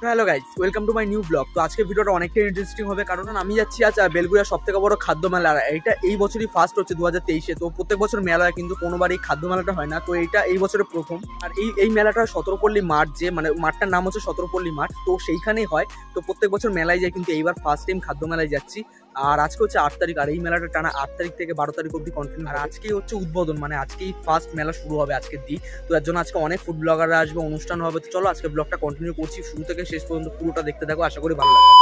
Hello guys, welcome to my new blog. তো আজকে ভিডিওটা অনেকটা ইন্টারেস্টিং হবে, কারণ আমি যাচ্ছি আজ বেলগুড়িয়ার সবথেকে বড় খাদ্য মেলা। এটা এই বছরই ফার্স্ট হচ্ছে 2023-এ। তো প্রত্যেক বছর মেলা হয়, কিন্তু কোনোবার এই খাদ্য মেলাটা হয় না। তো এইটা এই বছরের প্রথম। আর এই মেলাটা সতেরোপল্লী মাঠ, যে মানে মাঠটার নাম হচ্ছে সতেরোপল্লী মাঠ, তো সেইখানেই হয়। তো প্রত্যেক বছর মেলায় যায়, কিন্তু এইবার ফার্স্ট টাইম খাদ্য মেলায় যাচ্ছি। আর আজকে হচ্ছে 8 তারিখ, আর এই মেলাটা টানা 8 তারিখ থেকে 12 তারিখ অব্দি কন্টিনিউ। আর আজকেই হচ্ছে উদ্বোধন, মানে আজকেই ফার্স্ট মেলা শুরু হবে আজকের দিন। তো এর জন্য আজকে অনেক ফুড ব্লগাররা আসবে, অনুষ্ঠান হবে। তো চলো আজকে ব্লগটা কন্টিনিউ করছি, শুরু থেকে শেষ পর্যন্ত পুরোটা দেখতে থাকো, আশা করি ভালো লাগবে।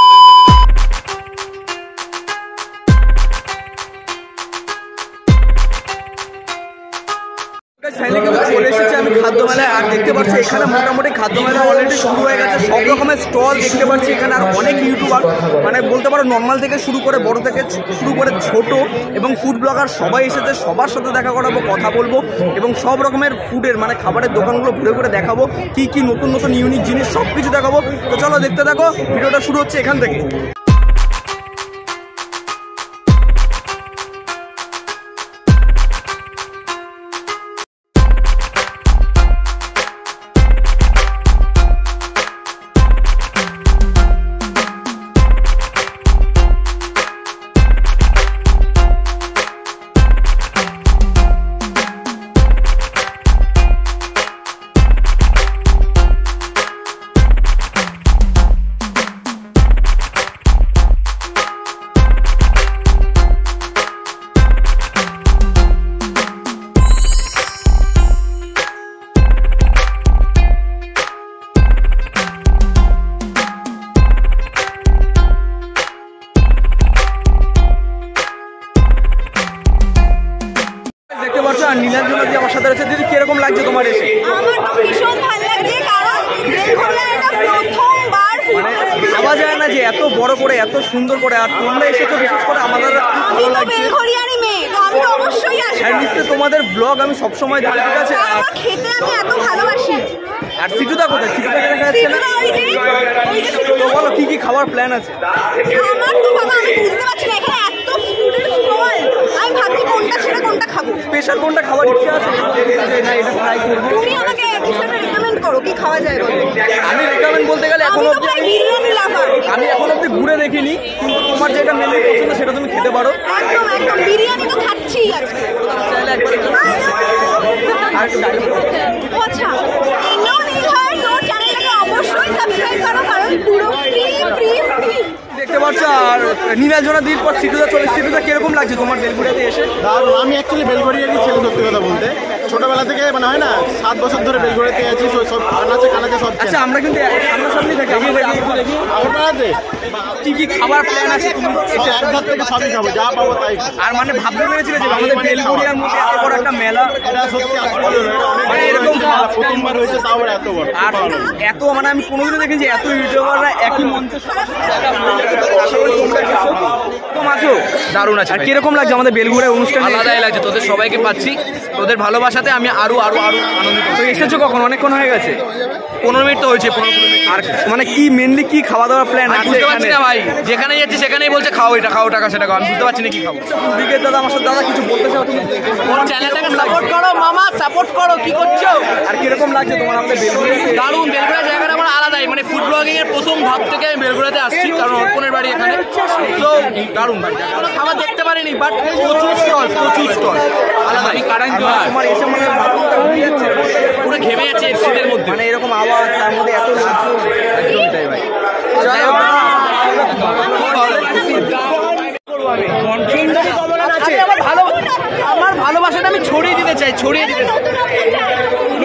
চলে এসেছি আমি খাদ্য মেলায়, আর দেখতে পাচ্ছি এখানে মোটামুটি খাদ্য মেলা অলরেডি শুরু হয়ে গেছে। সব রকমের স্টল দেখতে পাচ্ছি এখানে, আর অনেক ইউটিউবার, মানে বলতে পারো নর্মাল থেকে শুরু করে বড় থেকে শুরু করে ছোট এবং ফুড ব্লগার সবাই এসেছে। সবার সাথে দেখা করাবো, কথা বলবো এবং সব রকমের ফুডের মানে খাবারের দোকানগুলো ঘুরে ঘুরে দেখাবো, কি কি নতুন নতুন ইউনিক জিনিস সব কিছু দেখাবো। তো চলো দেখতে থাকো, ভিডিওটা শুরু হচ্ছে এখান থেকে। আর নীলাঞ্জনা দি আমার সাথে আছে। দিদি, কিরকম লাগছে তোমার এসে? আমার তো ভীষণ ভালো লাগছে, কারণ বেলঘরিয়া এটা প্রথমবার মানে ভাবা যায় না যে এত বড় করে এত সুন্দর করে, আর তোমরা এসেছো, বিশেষ করে আমাদের ভালো লাগছে। বেলঘরিয়ারই মেয়ে, তো আমি তো অবশ্যই আসবো। আর নিশ্চয়ই তোমাদের ব্লগ আমি সবসময় দেখি, ঠিক আছে? আর খেতে আমি এত ভালোবাসি। আর সিটুদা কোথায়? সিটুদা দেখা যাচ্ছে না। তো বলো, কি কি খাওয়ার প্ল্যান আছে? আমার তো বাবা, আমি বুঝতে পারছি না, এখানে এত ফুডের স্টল, আমি ভাবছি কোনটা ছেড়ে কোনটা খাবো। স্পেশাল কোনটা খাওয়ার ইচ্ছা আছে যে না এটা ট্রাই করব? তুমি আমাকে কিভাবে রেকমেন্ড করো, কি খাওয়া যায় বলো? আমি রেকমেন্ড বলতে গেলে এখন অবধি আমি এখন অবধি ঘুরে দেখিনি, কিন্তু তোমার যেটা মেনলি পছন্দ সেটা তুমি খেতে পারো। একদম একদম, বিরিয়ানি তো খাচ্ছি আজকে। চাইলে একবার আর একটু ডাইরেক্ট আচ্ছা, এমনও নেই হয় তো চ্যানেলটাকে অবশ্যই সাবস্ক্রাইব করো, কারণ পুরো ফ্রি ফ্রি ফ্রি দেখতে পাচ্ছ। আর নীলাঞ্জনা দির পর সিটুদা চলে। সিটুদা কিরকম লাগছে তোমার বেলঘরিয়াতে এসে? দারুণ। আমি অ্যাকচুয়ালি বেলঘরিয়ারই ছেলে, সত্যি কথা বলতে। ছোটবেলা থেকে মানে হয় না, 7 বছর ধরে বেলঘরিয়াতে আছি, সব কানাচে কানাচে সব। আচ্ছা, আমরা কিন্তু সামনাসামনি থাকি, আমরা দেখি আমার পাড়াতে কি কি খাবার প্ল্যান আছে। এক ধার থেকে সবই খাবো, যা পাবো তাই। আর মানে ভাবতে পেরেছিলে যে আমাদের বেলঘরিয়ার মধ্যে এত বড় একটা মেলা? এটা সত্যি আশ্চর্য, মানে এরকম প্রথমবার হয়েছে, তাও আবার এত বড়। আর এত মানে আমি কোনোদিনও দেখেছি এত ইউটিউবাররা একই মঞ্চে দারুণ আছে। আর কিরকম লাগছে আমাদের বেলঘরিয়া অনুষ্ঠান? আলাদাই লাগছে, তোদের সবাইকে পাচ্ছি, তোদের ভালোবাসাতে আমি আরো আরো আরো আনন্দিত। তো এসেছো কখন? অনেকক্ষণ হয়ে গেছে। 15 মিনিট তো হয়েছে, 15 মিনিট। আর মানে কি মেনলি কি খাওয়া দাওয়ার প্ল্যান আছে? বুঝতে পারছি না ভাই, যেখানে যাচ্ছি সেখানেই বলছে খাও এটা খাও, টাকা সেটা খাও, আমি বুঝতে পারছি না কি খাবো। বিকেল দাদা আমার সাথে, দাদা কিছু বলতে চাও তুমি? চ্যানেলটাকে সাপোর্ট করো মামা, সাপোর্ট করো। কি করছো? আর কিরকম লাগছে তোমার আমাদের বেলঘরিয়াতে? দারুণ। বেলঘরিয়া জায়গাটা আমার আলাদাই, মানে ফুড ব্লগিং এর প্রথম ধাপ থেকে আমি বেলঘরিয়াতে আসছি, কারণ অর্পণের বাড়ি এখানে। তো দারুণ ভাই, কোনো খাবার দেখতে পারিনি, বাট প্রচুর স্টল, প্রচুর স্টল আলাদা। আমি কারণ তোমার এসে মনে হয় ভাবনাটা ঘুরে যাচ্ছে, পুরো ঘেমে যাচ্ছে শীতের মধ্যে। মানে এরকম আওয়াজ, তার মধ্যে এত লোক। একদমই তাই ভাই। আমার ভালোবাসাটা আমি ছড়িয়ে দিতে চাই, ছড়িয়ে দিতে চাই।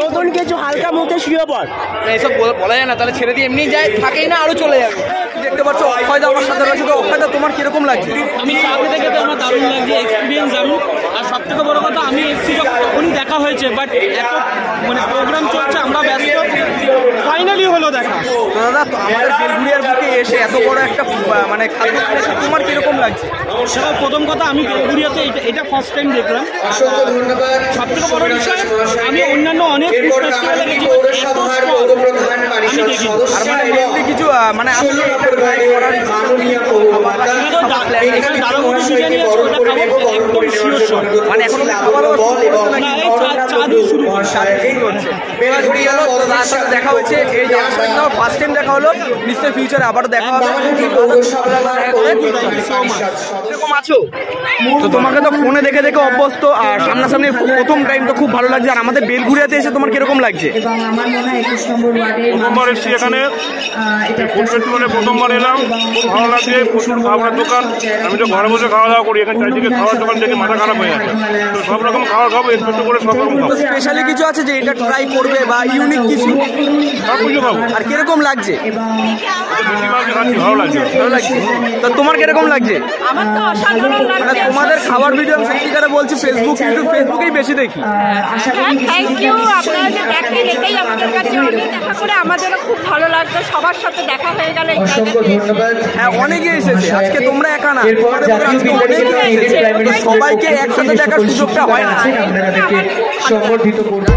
নতুন কিছু হালকা মুখে শুয়ে পড়, এইসব বলা যায় না, তাহলে ছেড়ে দিয়ে এমনি যায়, থাকেই না, আরো চলে যাবে। দেখতে পাচ্ছ অক্ষয়দা আমার সাথে রয়েছে। তো অক্ষয়দা, তোমার কিরকম লাগছে? আমি চা খেতে খেতে আমার দারুণ লাগছে, এক্সপিরিয়েন্স দারুণ। আর সব থেকে বড় কথা, আমি এসছি তখনই দেখা হয়েছে, বাট এত মানে প্রোগ্রাম চলছে, আমরা ব্যস্ত, ফাইনালি হলো দেখা। তো দাদা, তো আমাদের বেলঘরিয়ার বুকে এসে এত বড় একটা মানে খাদ্য এসে তোমার কিরকম লাগছে? সেটা প্রথম কথা, আমি বেলঘরিয়াতে এটা ফার্স্ট টাইম দেখলাম। সব থেকে বড় বিষয়, আমি অন্যান্য অনেক ফুড ফেস্টিভ্যালে গেছি, এত স্টল আমি দেখি। আর মানে মেনলি কিছু মানে আসলে এটা ট্রাই করার মানে এখন খাবার চা দিয়ে শুরু হচ্ছে। তার সাথে দেখা হয়েছে এই জায়গাটা কিন্তু ফার্স্ট টাইম দেখা হলো, নিশ্চয়ই ফিউচারে আবারও দেখা হবে। এরকম আছো তো, তোমাকে তো ফোনে দেখে দেখে অভ্যস্ত, আর সামনাসামনি প্রথম টাইম তো খুব ভালো লাগছে। আর আমাদের বেলঘুরিয়াতে এসে তোমার কিরকম লাগছে? প্রথমবার এসেছি এখানে, ফুড ফেস্টিভ্যালে প্রথমবার এলাম, খুব ভালো লাগছে। প্রচুর খাবারের দোকান, আমি তো ঘরে বসে খাওয়া দাওয়া করি, এখানে চারিদিকে খাওয়ার দোকান দেখে মাথা খারাপ হয়ে যাচ্ছে। তো সব রকম খাবার খাবো, এক্সপেক্ট করে সব রকম খাবো। স্পেশালি কিছু আছে যে এটা ট্রাই করবে বা ইউনিক কিছু? সব কিছু খাবো। আর কিরকম লাগছে? বেশিরভাগ খাচ্ছি, ভালো লাগছে। ভালো লাগছে। তো তোমার কিরকম লাগছে? আমার তো অসাধারণ মানে লাগছে। তোমাদের খাবার ভিডিও আমি সত্যিকারে বলছি ফেসবুক, ইউটিউব, ফেসবুকেই বেশি দেখি। থ্যাংক ইউ, আপনারা যে দেখেন এটাই আমাদের কাছে অনেক। দেখা করে আমাদেরও খুব ভালো লাগলো, সবার সাথে দেখা হয়ে গেল এই জায়গাতে। হ্যাঁ, অনেকে এসেছে আজকে, তোমরা একা না, তোমাদের মধ্যে আজকে অনেকে এসেছে। তো সবাইকে একসাথে দেখার সুযোগটা হয় না। সংগঠিত করব।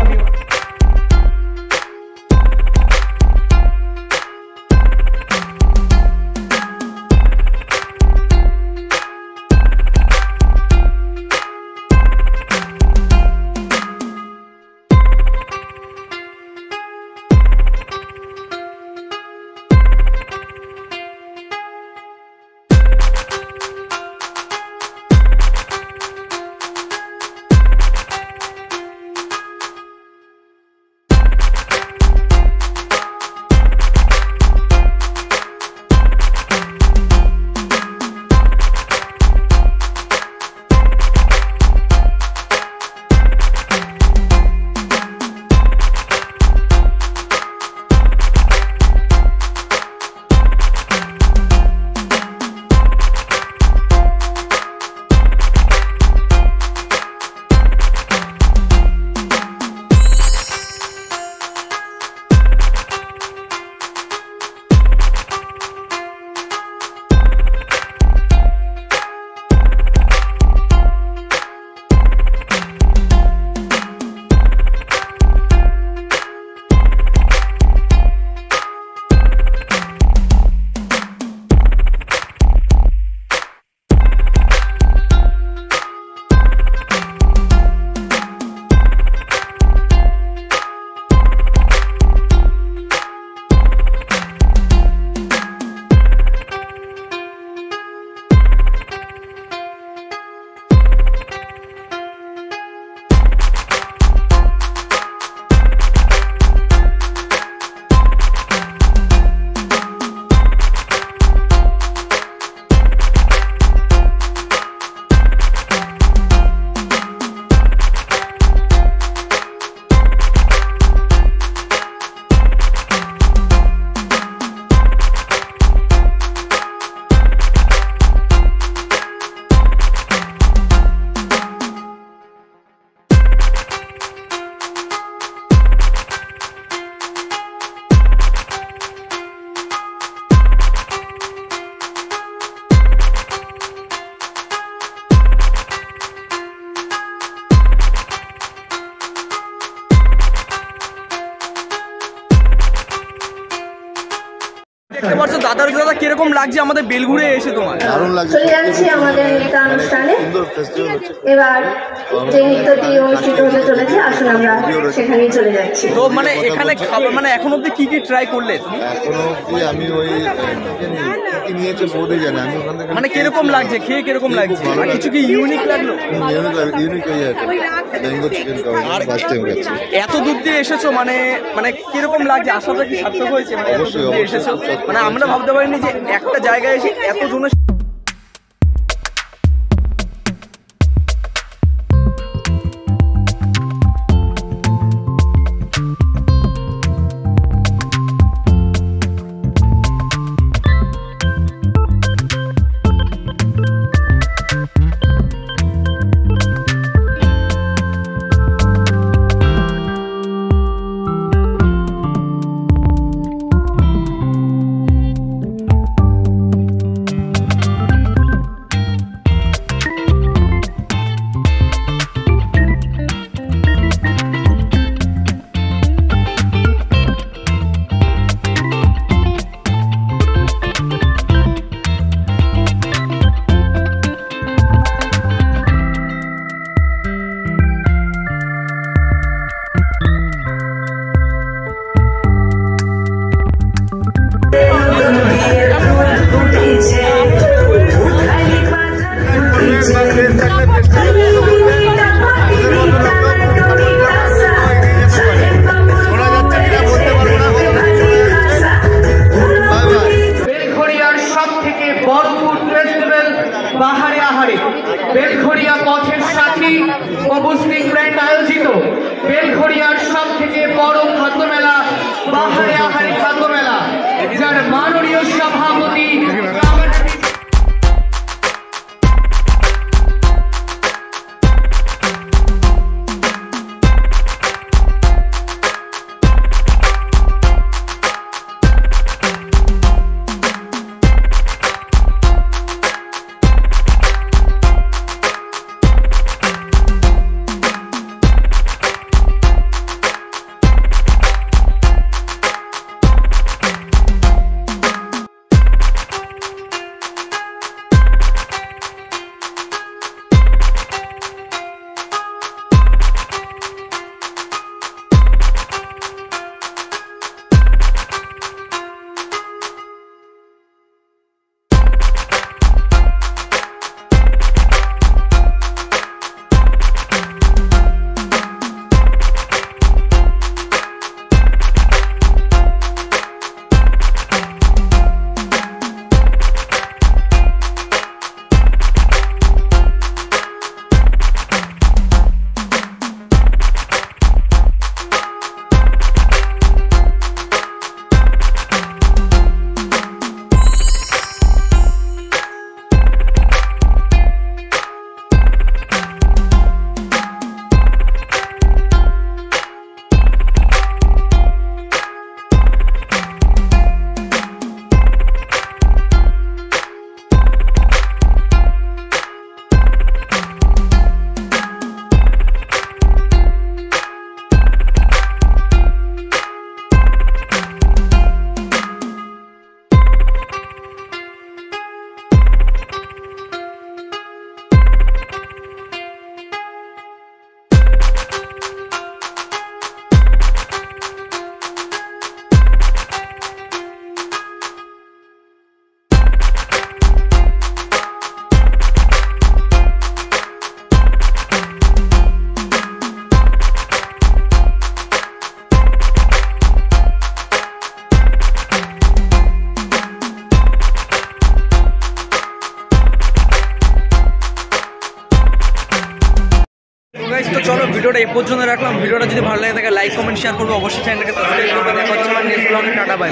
দেখতে পাচ্ছ দাদার দাদা কিরকম লাগছে আমাদের বেলঘুরে এসে তোমার? দারুণ লাগছে। চলে যাচ্ছি আমাদের নৃত্য অনুষ্ঠানে। সুন্দর ফেস্টিভ্যাল হচ্ছে। এবার যে নৃত্যটি অনুষ্ঠিত হতে চলেছে, আসুন আমরা সেখানেই চলে যাচ্ছি। তো মানে এখানে খাবার মানে এখন অব্দি কি কি ট্রাই করলে? এখনো অব্দি আমি ওই কি নিয়েছে বোধে জানি, আমি ওখান থেকে মানে কিরকম লাগছে, খেয়ে কিরকম লাগছে? আর কিছু কি ইউনিক লাগলো? ইউনিক হয়ে যায় ম্যাঙ্গো চিকেন কাবাব ফার্স্ট টাইম খাচ্ছি। এত দূর দিয়ে এসেছো, মানে মানে কিরকম লাগছে? আসাটা কি সার্থক হয়েছে? মানে এত দূর দিয়ে এসেছো, মানে আমরা ভাবতে পারিনি যে একটা জায়গায় এসে এত জনের এ পর্যন্ত রাখলাম। ভিডিওটা যদি ভালো লাগে থাকে লাইক কমেন্ট শেয়ার করবো, অবশ্যই চ্যানেলটাকে সাবস্ক্রাইব করবে। দেখা হচ্ছে আমার নেক্সট ব্লগে। Tata bye.